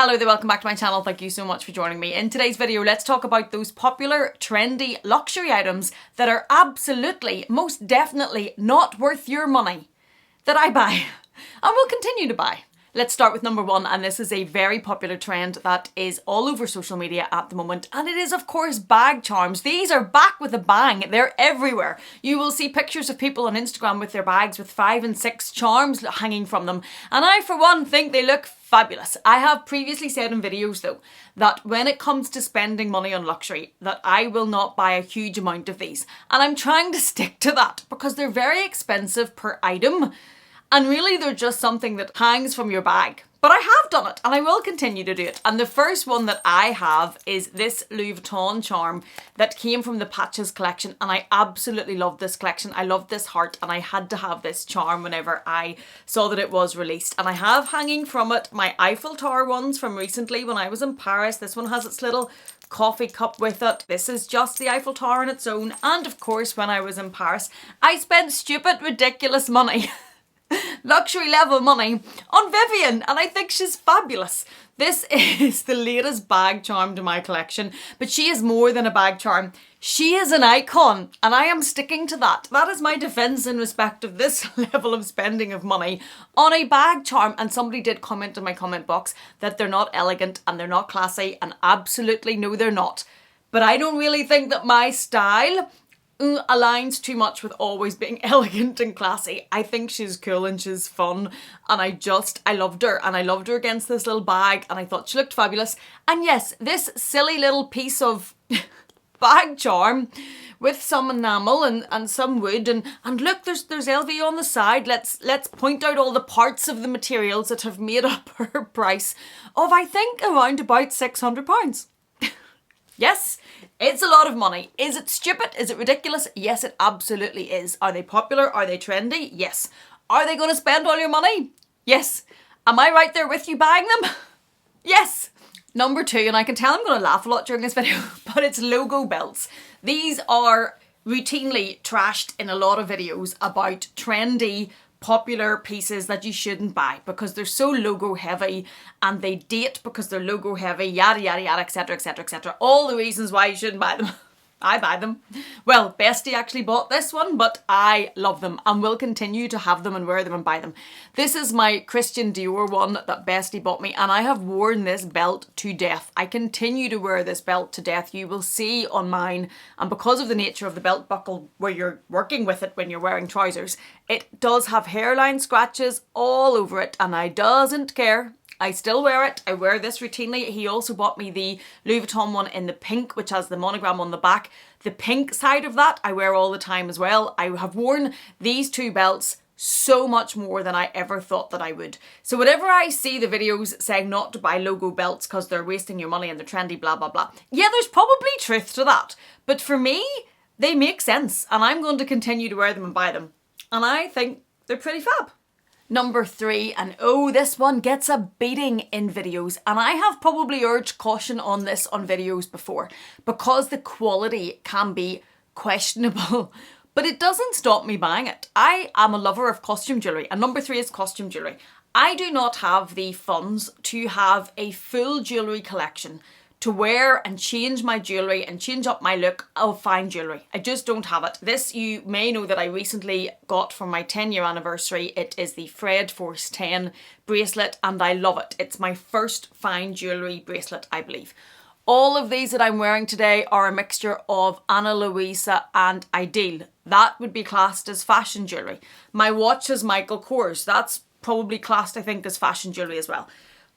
Hello there, welcome back to my channel. Thank you so much for joining me. In today's video, let's talk about those popular, trendy luxury items that are absolutely, most definitely not worth your money that I buy and will continue to buy. Let's start with number one, and this is a very popular trend that is all over social media at the moment, and it is of course bag charms. These are back with a bang. They're everywhere. You will see pictures of people on Instagram with their bags with 5 and 6 charms hanging from them, and I for one think they look fabulous. I have previously said in videos though that when it comes to spending money on luxury that I will not buy a huge amount of these, and I'm trying to stick to that because they're very expensive per item. And really they're just something that hangs from your bag. But I have done it and I will continue to do it. And the first one that I have is this Louis Vuitton charm that came from the Patches collection, and I absolutely love this collection. I love this heart and I had to have this charm whenever I saw that it was released. And I have hanging from it my Eiffel Tower ones from recently when I was in Paris. This one has its little coffee cup with it. This is just the Eiffel Tower on its own. And of course when I was in Paris I spent stupid ridiculous money luxury level money on Vivienne, and I think she's fabulous. This is the latest bag charm to my collection, but she is more than a bag charm. She is an icon, and I am sticking to that. That is my defense in respect of this level of spending of money on a bag charm. And somebody did comment in my comment box that they're not elegant and they're not classy, and absolutely no, they're not. But I don't really think that my style aligns too much with always being elegant and classy. I think she's cool and she's fun, and I loved her, and I loved her against this little bag, and I thought she looked fabulous. And yes, this silly little piece of bag charm with some enamel and some wood, and look, there's LV on the side. Let's point out all the parts of the materials that have made up her price of, I think, around about £600. Yes, it's a lot of money. Is it stupid? Is it ridiculous? Yes, it absolutely is. Are they popular? Are they trendy? Yes. Are they going to spend all your money? Yes. Am I right there with you buying them? Yes. Number two, and I can tell I'm going to laugh a lot during this video, but it's logo belts. These are routinely trashed in a lot of videos about trendy, popular pieces that you shouldn't buy because they're so logo heavy and they date because they're logo heavy, yada yada yada, etc etc etc. All the reasons why you shouldn't buy them. I buy them. Well, Bestie actually bought this one, but I love them and will continue to have them and wear them and buy them. This is my Christian Dior one that Bestie bought me, and I have worn this belt to death. I continue to wear this belt to death. You will see on mine, and because of the nature of the belt buckle where you're working with it when you're wearing trousers, it does have hairline scratches all over it, and I doesn't care. I still wear it. I wear this routinely. He also bought me the Louis Vuitton one in the pink, which has the monogram on the back. The pink side of that I wear all the time as well. I have worn these two belts so much more than I ever thought that I would. So whenever I see the videos saying not to buy logo belts because they're wasting your money and they're trendy, blah, blah, blah. Yeah, there's probably truth to that. But for me, they make sense, and I'm going to continue to wear them and buy them. And I think they're pretty fab. Number three, and oh, this one gets a beating in videos, and I have probably urged caution on this on videos before because the quality can be questionable, but it doesn't stop me buying it. I am a lover of costume jewellery, and number three is costume jewellery. I do not have the funds to have a full jewellery collection to wear and change my jewellery and change up my look of fine jewellery. I just don't have it. This, you may know that I recently got for my 10-year anniversary. It is the Fred Force 10 bracelet, and I love it. It's my first fine jewellery bracelet, I believe. All of these that I'm wearing today are a mixture of Ana Luisa and Ideal. That would be classed as fashion jewellery. My watch is Michael Kors. That's probably classed, I think, as fashion jewellery as well.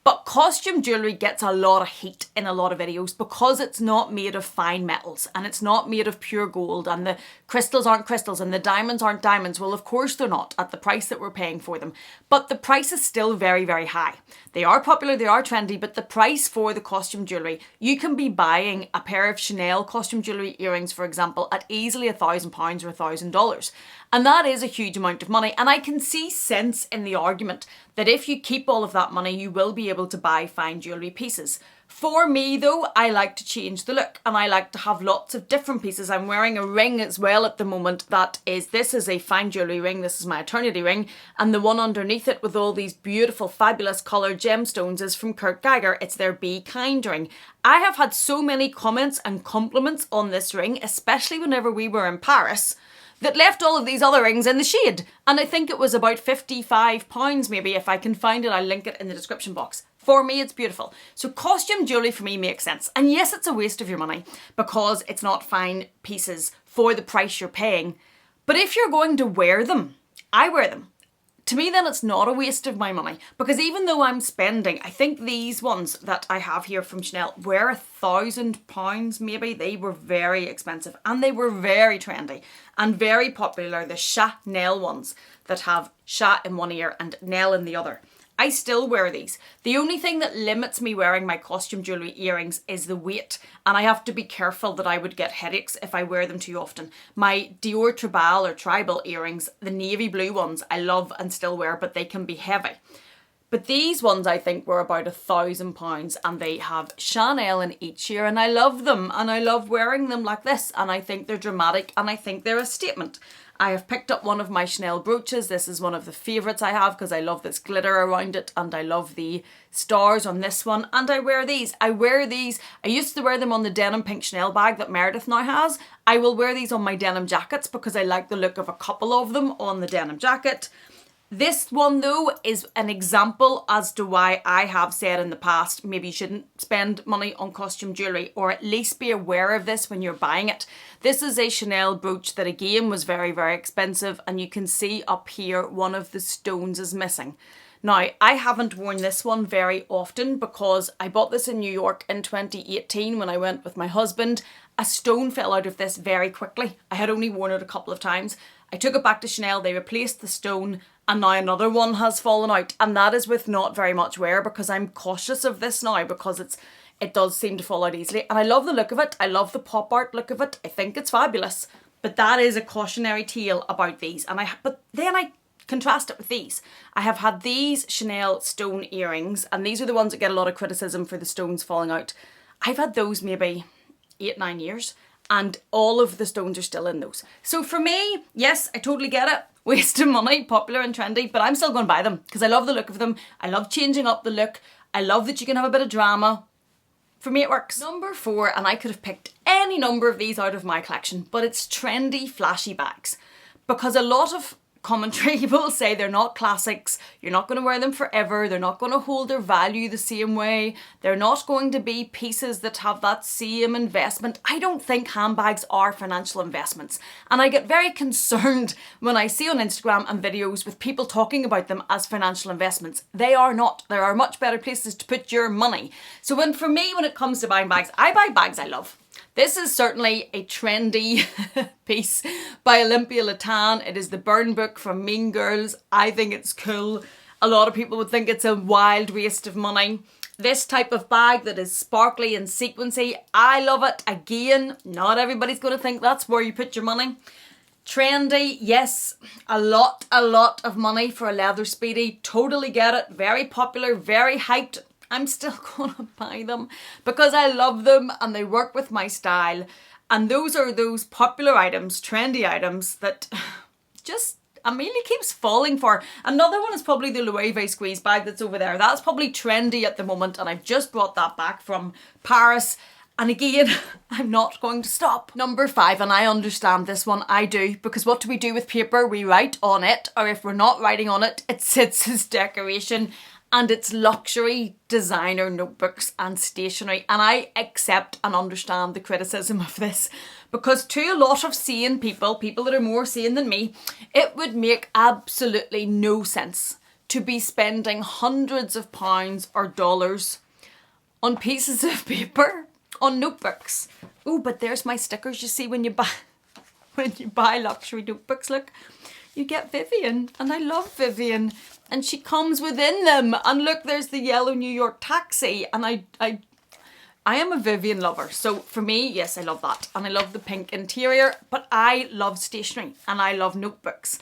But costume jewellery gets a lot of heat in a lot of videos because it's not made of fine metals and it's not made of pure gold, and the crystals aren't crystals and the diamonds aren't diamonds. Well, of course they're not at the price that we're paying for them. But the price is still very, very high. They are popular, they are trendy, but the price for the costume jewellery, you can be buying a pair of Chanel costume jewellery earrings, for example, at easily £1,000 or $1,000. And that is a huge amount of money. And I can see sense in the argument that if you keep all of that money, you will be able to buy fine jewellery pieces. For me though, I like to change the look and I like to have lots of different pieces. I'm wearing a ring as well at the moment this is a fine jewellery ring, this is my eternity ring, and the one underneath it with all these beautiful fabulous coloured gemstones is from Kurt Geiger. It's their Be Kind ring. I have had so many comments and compliments on this ring, especially whenever we were in Paris, that left all of these other rings in the shade. And I think it was about £55 maybe. If I can find it, I'll link it in the description box. For me, it's beautiful. So costume jewellery for me makes sense. And yes, it's a waste of your money because it's not fine pieces for the price you're paying. But if you're going to wear them, I wear them. To me, then it's not a waste of my money because even though I'm spending, I think these ones that I have here from Chanel were £1,000 maybe. They were very expensive and they were very trendy and very popular. The Chanel ones that have chat in one ear and Nell in the other. I still wear these. The only thing that limits me wearing my costume jewellery earrings is the weight, and I have to be careful that I would get headaches if I wear them too often. My Dior Tribal earrings, the navy blue ones, I love and still wear, but they can be heavy. But these ones I think were about £1,000 and they have Chanel in each ear and I love them and I love wearing them like this and I think they're dramatic and I think they're a statement. I have picked up one of my Chanel brooches. This is one of the favourites I have because I love this glitter around it and I love the stars on this one and I wear these. I used to wear them on the denim pink Chanel bag that Meredith now has. I will wear these on my denim jackets because I like the look of a couple of them on the denim jacket. This one though is an example as to why I have said in the past maybe you shouldn't spend money on costume jewellery or at least be aware of this when you're buying it. This is a Chanel brooch that again was very, very expensive and you can see up here one of the stones is missing. Now, I haven't worn this one very often because I bought this in New York in 2018 when I went with my husband. A stone fell out of this very quickly. I had only worn it a couple of times. I took it back to Chanel, they replaced the stone and now another one has fallen out and that is with not very much wear because I'm cautious of this now because it does seem to fall out easily and I love the look of it. I love the pop art look of it. I think it's fabulous, but that is a cautionary tale about these. But then I contrast it with these. I have had these Chanel stone earrings and these are the ones that get a lot of criticism for the stones falling out. I've had those maybe 8-9 years and all of the stones are still in those. So for me, yes, I totally get it. Waste of money, popular and trendy, but I'm still going to buy them because I love the look of them. I love changing up the look. I love that you can have a bit of drama. For me, it works. Number 4, and I could have picked any number of these out of my collection, but it's trendy, flashy bags. Because a lot of commentary will say they're not classics, you're not going to wear them forever, they're not going to hold their value the same way, they're not going to be pieces that have that same investment. I don't think handbags are financial investments and I get very concerned when I see on Instagram and videos with people talking about them as financial investments. They are not. There are much better places to put your money. So for me, when it comes to buying bags, I buy bags I love. This is certainly a trendy piece by Olympia Latan. It is the burn book from Mean Girls. I think it's cool. A lot of people would think it's a wild waste of money. This type of bag that is sparkly and sequency, I love it. Again, not everybody's going to think that's where you put your money. Trendy, yes, a lot of money for a leather speedy. Totally get it. Very popular, very hyped. I'm still going to buy them because I love them and they work with my style. And those are those popular items, trendy items that just Amelia keeps falling for. Another one is probably the Loewe squeeze bag that's over there. That's probably trendy at the moment and I've just brought that back from Paris. And again, I'm not going to stop. Number 5, and I understand this one, I do, because what do we do with paper? We write on it, or if we're not writing on it, it sits as decoration. And it's luxury designer notebooks and stationery. And I accept and understand the criticism of this because to a lot of sane people that are more sane than me, it would make absolutely no sense to be spending hundreds of pounds or dollars on pieces of paper, on notebooks. Oh, but there's my stickers. You see when you buy luxury notebooks, look, you get Vivian, and I love Vivian. And she comes within them. And look, there's the yellow New York taxi. And I am a Vivian lover, so for me, yes, I love that. And I love the pink interior, but I love stationery and I love notebooks.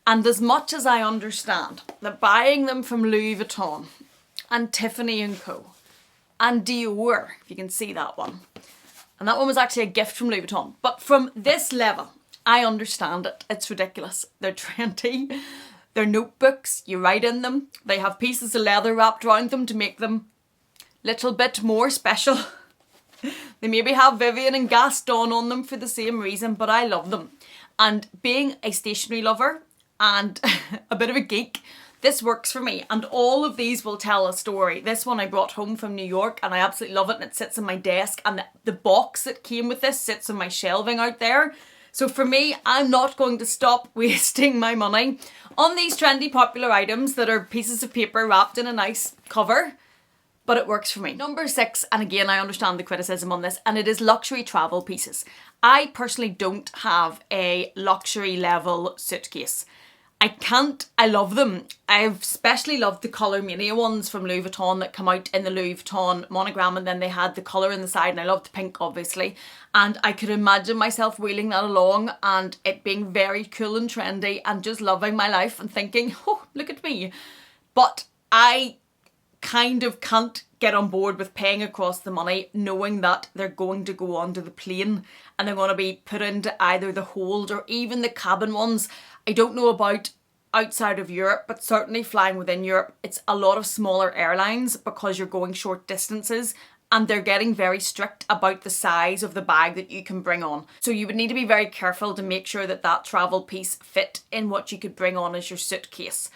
And as much as I understand that buying them from Louis Vuitton and Tiffany & Co. and Dior, if you can see that one, and that one was actually a gift from Louis Vuitton, but from this level, I understand it. It's ridiculous. They're trendy. They're notebooks. You write in them. They have pieces of leather wrapped around them to make them a little bit more special. They maybe have Vivian and Gaston on them for the same reason, but I love them. And being a stationery lover and a bit of a geek, this works for me. And all of these will tell a story. This one I brought home from New York and I absolutely love it, and it sits on my desk, and the box that came with this sits on my shelving out there. So for me, I'm not going to stop wasting my money on these trendy popular items that are pieces of paper wrapped in a nice cover, but it works for me. Number 6, and again, I understand the criticism on this, and it is luxury travel pieces. I personally don't have a luxury level suitcase. I love them. I've especially loved the Colour Mania ones from Louis Vuitton that come out in the Louis Vuitton monogram, and then they had the colour in the side, and I love the pink obviously. And I could imagine myself wheeling that along and it being very cool and trendy and just loving my life and thinking, oh, look at me. But I kind of can't get on board with paying across the money knowing that they're going to go onto the plane and they're going to be put into either the hold or even the cabin ones. I don't know about outside of Europe, but certainly flying within Europe, it's a lot of smaller airlines because you're going short distances and they're getting very strict about the size of the bag that you can bring on. So you would need to be very careful to make sure that that travel piece fit in what you could bring on as your suitcase.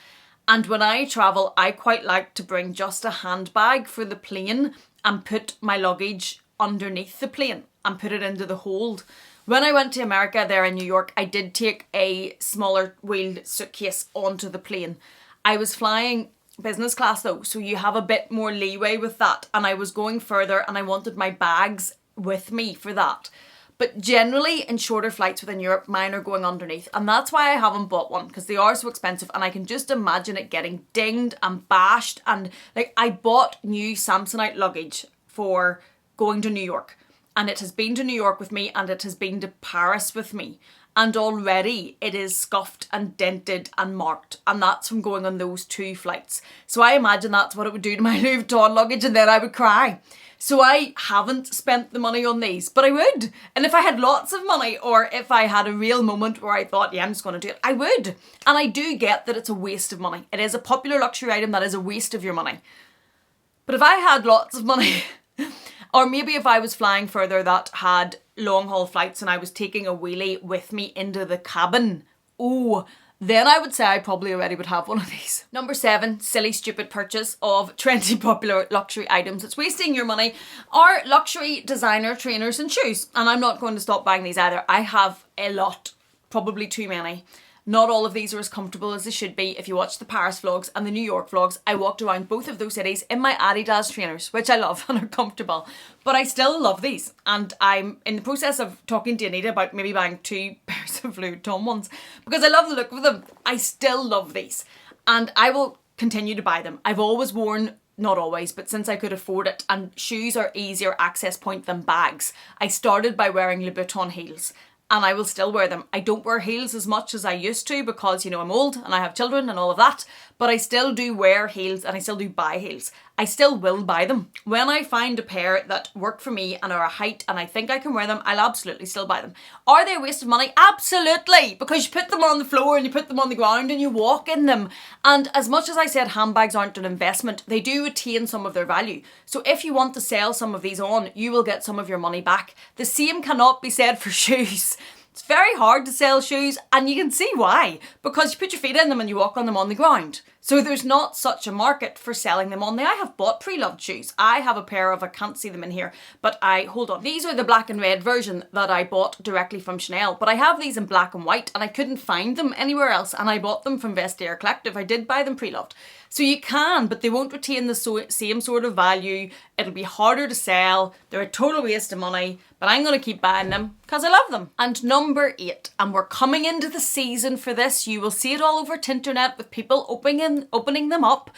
And when I travel, I quite like to bring just a handbag for the plane and put my luggage underneath the plane and put it into the hold. When I went to America there in New York, I did take a smaller wheeled suitcase onto the plane. I was flying business class though, so you have a bit more leeway with that. And I was going further and I wanted my bags with me for that. But generally in shorter flights within Europe, mine are going underneath. And that's why I haven't bought one, because they are so expensive and I can just imagine it getting dinged and bashed. And like, I bought new Samsonite luggage for going to New York. And it has been to New York with me and it has been to Paris with me. And already it is scuffed and dented and marked. And that's from going on those 2 flights. So I imagine that's what it would do to my Louis Vuitton luggage, and then I would cry. So I haven't spent the money on these, but I would. And if I had lots of money, or if I had a real moment where I thought, yeah, I'm just going to do it, I would. And I do get that it's a waste of money. It is a popular luxury item that is a waste of your money. But if I had lots of money, or maybe if I was flying further that had long haul flights and I was taking a wheelie with me into the cabin, then I would say I probably already would have one of these. Number 7, silly stupid purchase of trendy popular luxury items. It's wasting your money. Are luxury designer trainers and shoes. And I'm not going to stop buying these either. I have a lot, probably too many. Not all of these are as comfortable as they should be. If you watch the Paris vlogs and the New York vlogs, I walked around both of those cities in my Adidas trainers, which I love and are comfortable. But I still love these. And I'm in the process of talking to Anita about maybe buying 2 pairs of Louis Vuitton ones because I love the look of them. I still love these and I will continue to buy them. I've always worn, not always, but since I could afford it, and shoes are easier access point than bags. I started by wearing Louboutin heels. And I will still wear them. I don't wear heels as much as I used to because, you know, I'm old and I have children and all of that. But I still do wear heels and I still do buy heels. I still will buy them. When I find a pair that work for me and are a height and I think I can wear them, I'll absolutely still buy them. Are they a waste of money? Absolutely! Because you put them on the floor and you put them on the ground and you walk in them. And as much as I said handbags aren't an investment, they do retain some of their value. So if you want to sell some of these on, you will get some of your money back. The same cannot be said for shoes. It's very hard to sell shoes and you can see why. Because you put your feet in them and you walk on them on the ground. So there's not such a market for selling them on. I have bought Preloved shoes. I have a pair of, I can't see them in here, but hold on. These are the black and red version that I bought directly from Chanel, but I have these in black and white and I couldn't find them anywhere else and I bought them from Vestiaire Collective. I did buy them Preloved. So you can, but they won't retain the same sort of value. It'll be harder to sell. They're a total waste of money, but I'm going to keep buying them because I love them. And number 8, and we're coming into the season for this. You will see it all over Tinternet with people opening them up.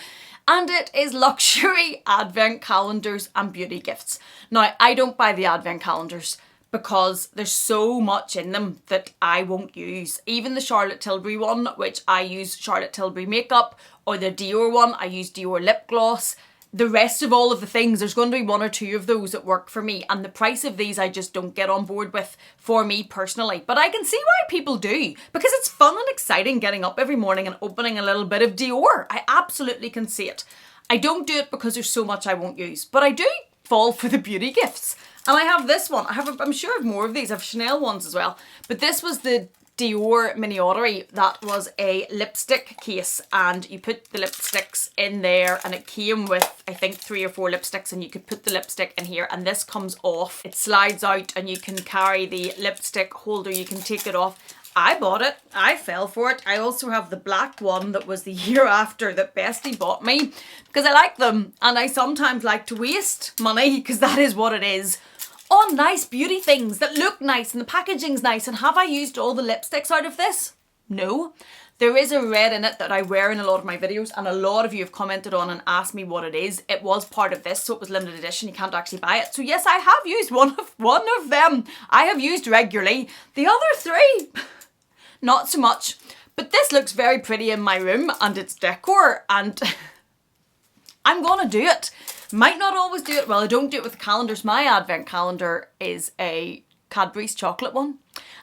and it is luxury advent calendars and beauty gifts. Now, I don't buy the advent calendars because there's so much in them that I won't use. Even the Charlotte Tilbury one, which I use Charlotte Tilbury makeup, or the Dior one, I use Dior lip gloss. The rest of all of the things, there's going to be one or two of those that work for me, and the price of these I just don't get on board with for me personally. But I can see why people do, because it's fun and exciting getting up every morning and opening a little bit of Dior. I absolutely can see it. I don't do it because there's so much I won't use, but I do fall for the beauty gifts. And I have this one. I'm sure I have more of these. I have Chanel ones as well. But this was the Dior miniature. That was a lipstick case, and you put the lipsticks in there, and it came with, I think, 3 or 4 lipsticks, and you could put the lipstick in here, and this comes off. It slides out and you can carry the lipstick holder. You can take it off. I bought it. I fell for it. I also have the black one that was the year after that Bestie bought me because I like them, and I sometimes like to waste money, because that is what it is, on nice beauty things that look nice and the packaging's nice. And have I used all the lipsticks out of this? No. There is a red in it that I wear in a lot of my videos, and a lot of you have commented on and asked me what it is. It was part of this, so it was limited edition. You can't actually buy it. So yes, I have used one of them. I have used regularly. The other 3, not so much. But this looks very pretty in my room, and it's decor, and I'm gonna do it. Might not always do it. Well, I don't do it with calendars. My advent calendar is a Cadbury's chocolate one,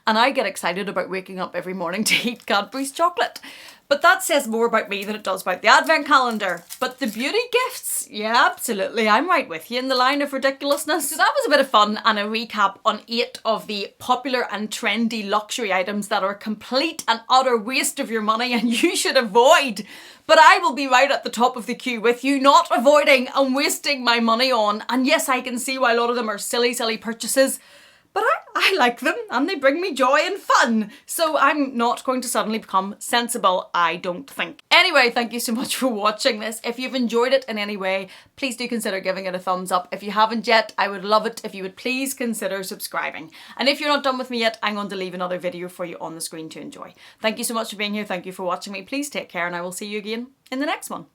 and I get excited about waking up every morning to eat Cadbury's chocolate. But that says more about me than it does about the advent calendar. But the beauty gifts, yeah, absolutely, I'm right with you in the line of ridiculousness. So that was a bit of fun, and a recap on 8 of the popular and trendy luxury items that are a complete and utter waste of your money and you should avoid. But I will be right at the top of the queue with you, not avoiding and wasting my money on. And yes, I can see why a lot of them are silly purchases, but I like them and they bring me joy and fun. So I'm not going to suddenly become sensible, I don't think. Anyway, thank you so much for watching this. If you've enjoyed it in any way, please do consider giving it a thumbs up. If you haven't yet, I would love it if you would please consider subscribing. And if you're not done with me yet, I'm going to leave another video for you on the screen to enjoy. Thank you so much for being here. Thank you for watching me. Please take care, and I will see you again in the next one.